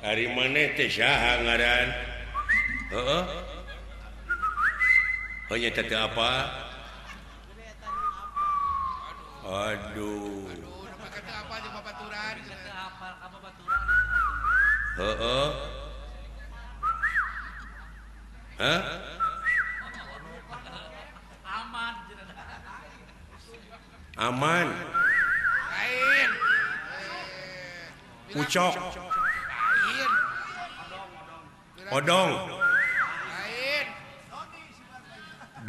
Ari maneh teh saha ngaran? Heeh. Hanya teh apa? Aduh. Nama kata apa di babaturan? Kata apa ka babaturan? Heeh. Hah? Aman. Aman. Lain. Ucok. Lain. Odong. Lain.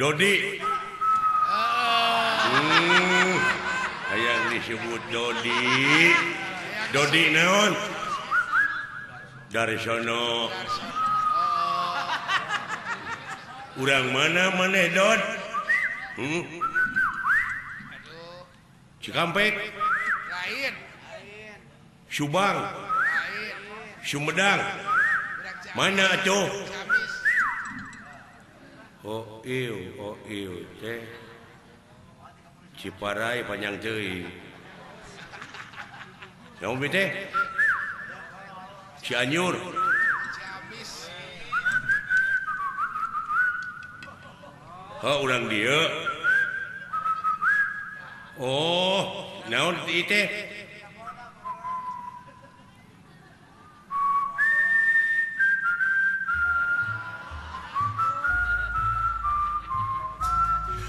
Dodi. Hayang disebut Dodi. Dodi naon? Dari sono. Urang mana maneh Dod? Cikampek, Lain. Subang, Lain. Sumedang. Mana atuh? Ciamis. Oh ieu teh. Ciparai panjang teuing. Naon we teh? Cianjur. Ciamis. Urang dieu. Oh, naon ieu teh?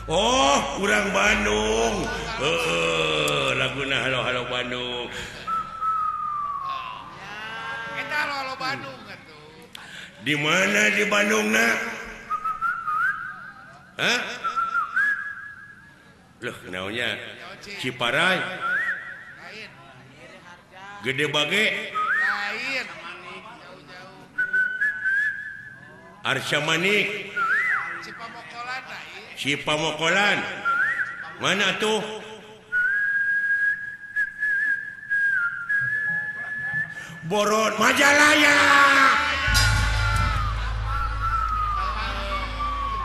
Oh, urang Bandung. Laguna halo Bandung. Kita lo Bandung atuh. Di mana di Bandungna? Hah? Loh, naonnya? Ciparai, Lain. Gede Bage, Lain. Jauh-jauh. Arsya Manik, Cipamokolan lain. Cipamokolan. Mana tuh? Boron Majalaya.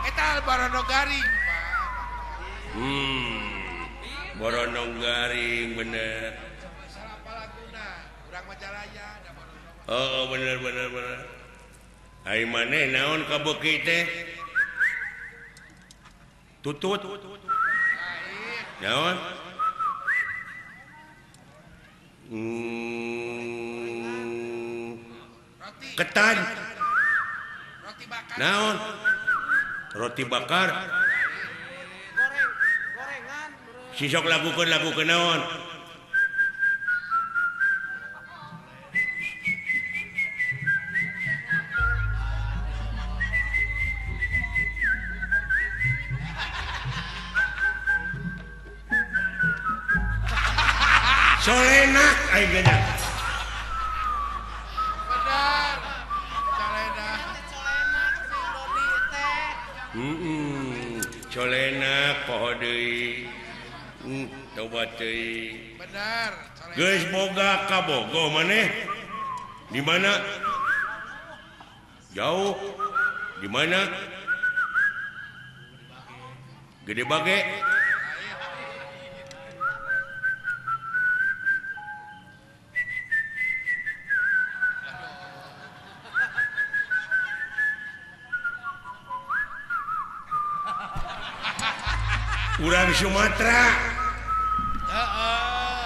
Kita Barono Garing, Pak. Boronong Garing bener. Salah Palaguna, urang Majalaya, da Barono. Oh, bener. Ai maneh naon ka beuki teh? Tutut. Lain. Naon? Roti. Ketan. Roti bakar. Naon? Roti bakar. Gorengan. Sisok lagukeun naon? Solenak aing geuna. Benar. Calena. Colenak poho deui. Tobat deui. Benar. Calena. Geus boga ka Bogo maneh. Di mana? Jauh. Di mana? Gede Bage. Urang Sumatera. Heeh.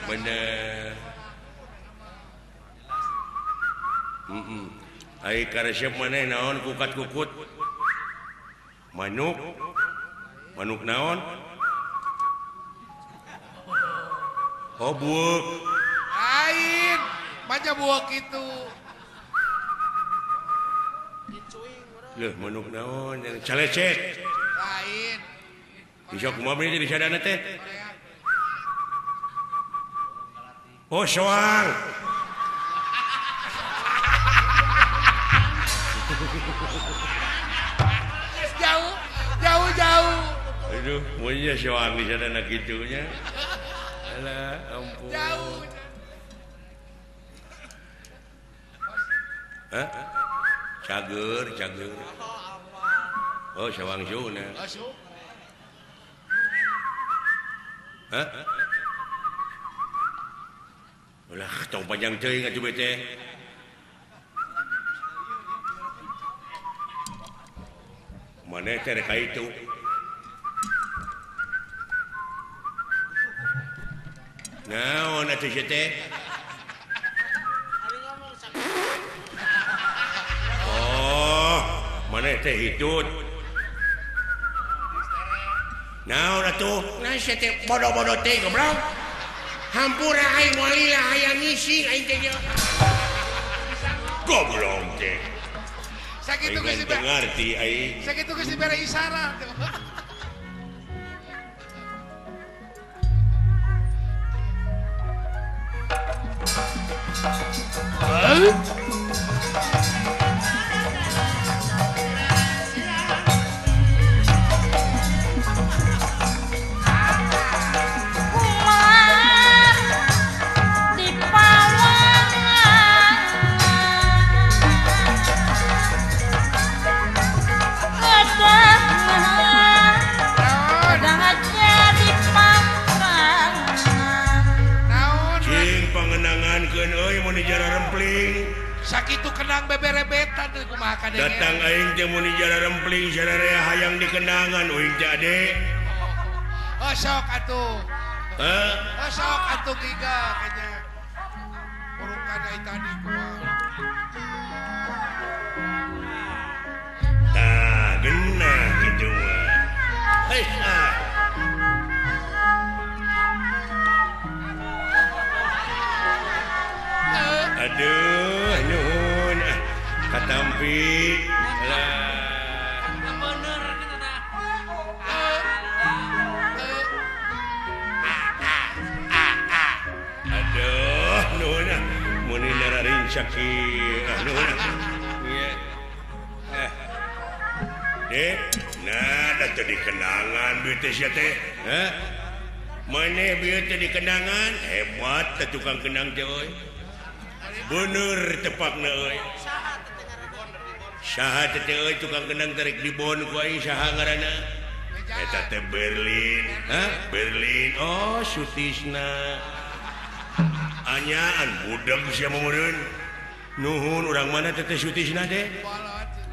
Bener. Ai karesep maneh naon kukat-kukut? Manuk. Manuk naon? Oh, buuk. Lain. Baca buah gitu. Leuh, manuk naon? Calecet. Lain. Isok kumaha bener jadi sadana teh? Oh, soang. Jauh. Aduh, monya soang di sadana kitunya. Alah, ampun. Jauh. Hah? Cager. Oh, sawang Suna. Masuk. Hah? Ulah tong panjang teuing atuh bete. Maneh teh rek itu. Naon atuh teh? Oh, maneh teh hitut. Naon atuh? Nah sia teh bodoh-bodoh teh goblok. Hampura aing moal lah hayang ngisi aing teh. Goblok teh. Sakitu geus ngerti aing. sakitu geus dibere isyarat. Sakitu kenang beberebetan teh kumaha ka denge. Datang aing teh mun jara rempling sadaya hayang dikenangan uing teh ade. Oh sok atuh. Hah? Oh sok atuh giga kayaknya. Urukan ai tadi kumaha. Tah genah kitu mah. Hei ah. Aduh, nuhun katampi lah. Bener gitu dah. Aduh, nuhun mun nararing saki nuhun. Iya. Dek, nah datu dikenangan bieu teh sia teh. Hah? Maneh bieu teh dikenangan hebat teh tukang kenang teh euy. Bener tepakna euy. Saha teh euy tukang kenang tarik dibon ku aing saha ngaranna? Eta teh Berlin. Hah? Berlin. Oh, Sutisna. Anyaan budak sia meureun. Nuhun urang mana teh Sutisna teh?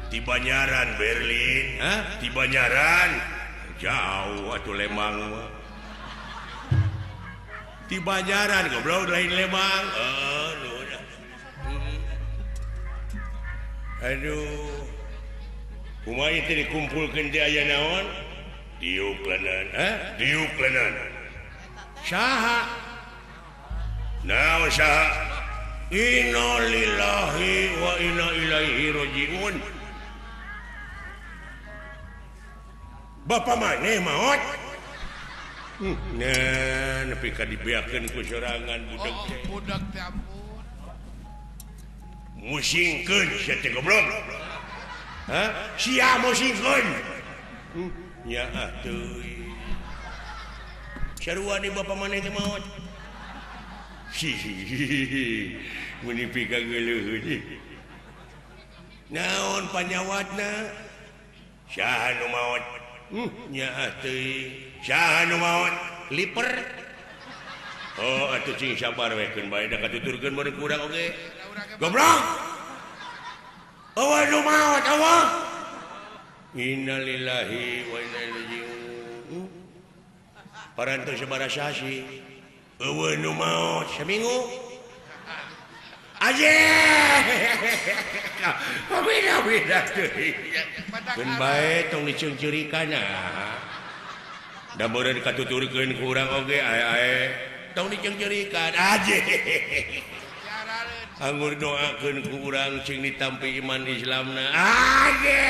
Di Banyaran Berlin. Hah? Di Banyaran. Jauh atuh Lembang mah. Di Banyaran goblok lain Lembang. Nuhun. Aduh. Kumaha teh dikumpulkeun teh aya naon? Diuklanan. Hah? Diuklanan. Saha? Naon saha? Inna lillahi wa inna ilaihi rajiun. Bapa maneh maot? Nah, nepi ka dibeakeun ku sorangan budak teh. Budak teh ampun. Musingkeun sia teh goblok. Hah? Sia musingkeun. Nya atuh. Sarua di bapa maneh teh maot. Hihihi. Mun nepi ka geuleuh deui. Naon panyawatna? Saha nu maot? Nya atuh. Saha nu maot? Liper. Oh, atuh cing sabar we keun bae da katuturkeun meureun kurang oge. Goblok. Awa nu maot awa. Innalillahi wa inna ilaihi rajiun. Parantos sabaraha sasi. Awa nu maot saminggu. Aje. Beda-beda teuing. Keun bae tong diceungceurikan da meureun katuturkeun ku urang oge ae-ae tong diceungceurikan aje. Anggur doakeun ku urang cing ditampi iman Islamna. Aje.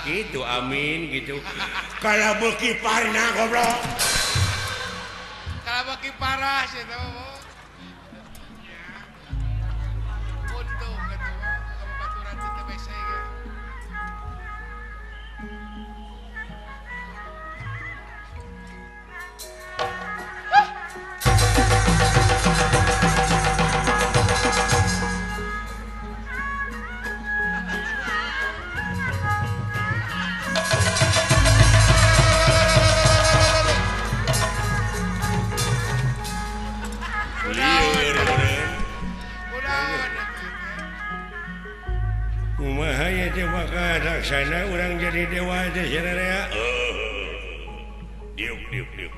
Gitu amin gitu. Kalau beuki parna goblok. Kalau bagi parah sih tahu. Untung gitu. Kalau baturan itu biasa ya. lieur bener. Kunaon? Kumaha ya teh bakal laksana urang jadi dewa teh cenah ya. Diuk. Yuk.